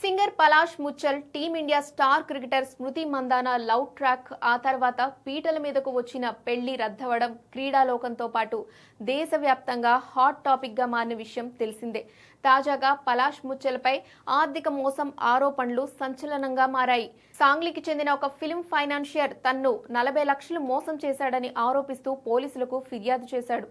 Singer Palash Muchhal team India star cricketer స్మృతి Mandanna love track ఆ తర్వాత పీటల మీదకు వచ్చిన పెళ్లి రద్దవడం క్రీడాలోకంతో పాటు దేశవ్యాప్తంగా హాట్ టాపిక్ గా మారిన విషయం తెలిసిందే. తాజాగా పలాష్ ముచ్చల్పై ఆర్థిక మోసం ఆరోపణలు సంచలనంగా మారాయి. సాంగ్లీకి చెందిన ఒక ఫిల్మ్ ఫైనాన్షియర్ తన్ను 40 లక్షలు మోసం చేశాడని ఆరోపిస్తూ పోలీసులకు ఫిర్యాదు చేశాడు.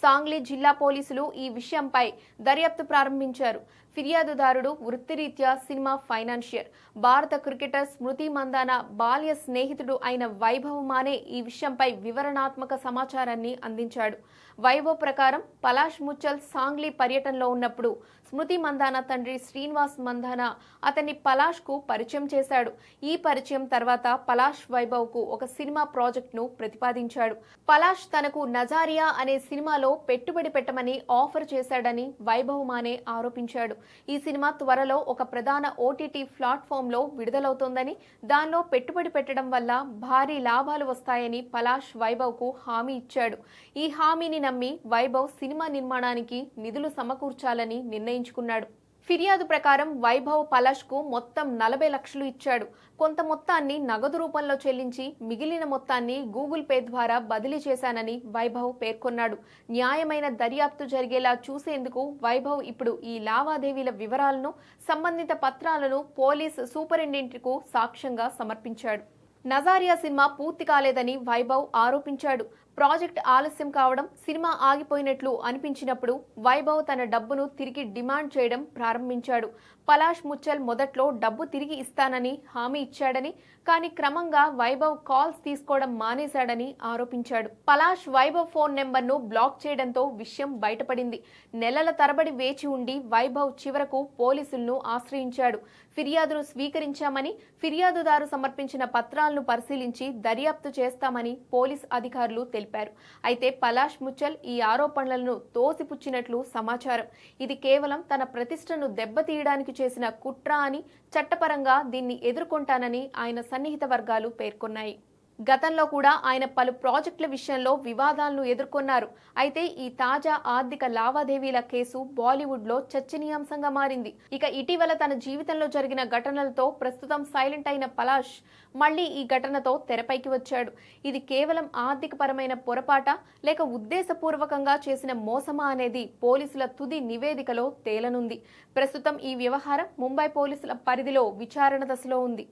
సాంగ్లీ జిల్లా పోలీసులు ఈ విషయంపై దర్యాప్తు ప్రారంభించారు. ఫిర్యాదుదారుడు వృత్తిరీత్యా సినిమా ఫైనాన్షియర్, భారత క్రికెటర్ స్మృతి మందాన బాల్య స్నేహితుడు అయిన వైభవ్ మానే ఈ విషయంపై వివరణాత్మక సమాచారాన్ని అందించాడు. వైభవ్ ప్రకారం పలాష్ ముచ్చల్ సాంగ్లీ పర్యటనలో ఉన్నప్పుడు స్మృతి మందాన తండ్రి శ్రీనివాస్ మందాన అతన్ని పలాష్ కు పరిచయం చేశాడు. ఈ పరిచయం తర్వాత పలాష్ వైభవ్ కు ఒక సినిమా ప్రాజెక్ట్ ను ప్రతిపాదించాడు. పలాష్ తనకు నజారియా అనే సినిమాలో పెట్టుబడి పెట్టమని ఆఫర్ చేశాడని వైభవ్ మానే ఆరోపించాడు. ఈ సినిమా త్వరలో ఒక ప్రధాన ఓటీటీ ప్లాట్ఫామ్ లో విడుదలవుతోందని, దానిలో పెట్టుబడి పెట్టడం వల్ల భారీ లాభాలు వస్తాయని పలాష్ వైభవ్ కు హామీ ఇచ్చాడు. ఈ హామీని నమ్మి వైభవ్ సినిమా నిర్మాణానికి నిధులు సమకూర్చాలని నిర్ణయించుకున్నాడు. ఫిర్యాదు ప్రకారం వైభవ్ పలాష్ కు మొత్తం 40 లక్షలు ఇచ్చాడు. కొంత మొత్తాన్ని నగదు రూపంలో చెల్లించి మిగిలిన మొత్తాన్ని గూగుల్ పే ద్వారా బదిలీ చేశానని వైభవ్ పేర్కొన్నాడు. న్యాయమైన దర్యాప్తు జరిగేలా చూసేందుకు వైభవ్ ఇప్పుడు ఈ లావాదేవీల వివరాలను, సంబంధిత పత్రాలను పోలీస్ సూపరింటెండెంట్కు సాక్ష్యంగా సమర్పించాడు. నజారియా సినిమా పూర్తి కాలేదని వైభవ్ ఆరోపించాడు. ప్రాజెక్ట్ ఆలస్యం కావడం, సినిమా ఆగిపోయినట్లు అనిపించినప్పుడు వైభవ్ తన డబ్బును తిరిగి డిమాండ్ చేయడం ప్రారంభించాడు. పలాష్ ముచ్చల్ మొదట్లో డబ్బు తిరిగి ఇస్తానని హామీ ఇచ్చాడని, కానీ క్రమంగా వైభవ్ కాల్స్ తీసుకోవడం మానేశాడని ఆరోపించాడు. పలాష్ వైభవ్ ఫోన్ నెంబర్ను బ్లాక్ చేయడంతో విషయం బయటపడింది. నెలల తరబడి వేచి ఉండి వైభవ్ చివరకు పోలీసులను ఆశ్రయించాడు. ఫిర్యాదును స్వీకరించామని, ఫిర్యాదుదారు సమర్పించిన పత్రాలను పరిశీలించి దర్యాప్తు చేస్తామని పోలీస్ అధికారులు తెలిపారు. అయితే పలాష్ ముచ్చల్ ఈ ఆరోపణలను తోసిపుచ్చినట్లు సమాచారం. ఇది కేవలం తన ప్రతిష్టను దెబ్బతీయడానికి చేసిన కుట్ర అని, చట్టపరంగా దీన్ని ఎదుర్కొంటానని ఆయన సన్నిహిత వర్గాలు పేర్కొన్నాయి. గతంలో కూడా ఆయన పలు ప్రాజెక్టుల విషయంలో వివాదాలను ఎదుర్కొన్నారు. అయితే ఈ తాజా ఆర్థిక లావాదేవీల కేసు బాలీవుడ్ లో చర్చనీయాంశంగా మారింది. ఇక ఇటీవల తన జీవితంలో జరిగిన ఘటనలతో ప్రస్తుతం సైలెంట్ అయిన పలాష్ మళ్లీ ఈ ఘటనతో తెరపైకి వచ్చాడు. ఇది కేవలం ఆర్థిక పరమైన పొరపాట, లేక ఉద్దేశపూర్వకంగా చేసిన మోసమా అనేది పోలీసుల తుది నివేదికలో తేలనుంది. ప్రస్తుతం ఈ వ్యవహారం ముంబై పోలీసుల పరిధిలో విచారణ దశలో ఉంది.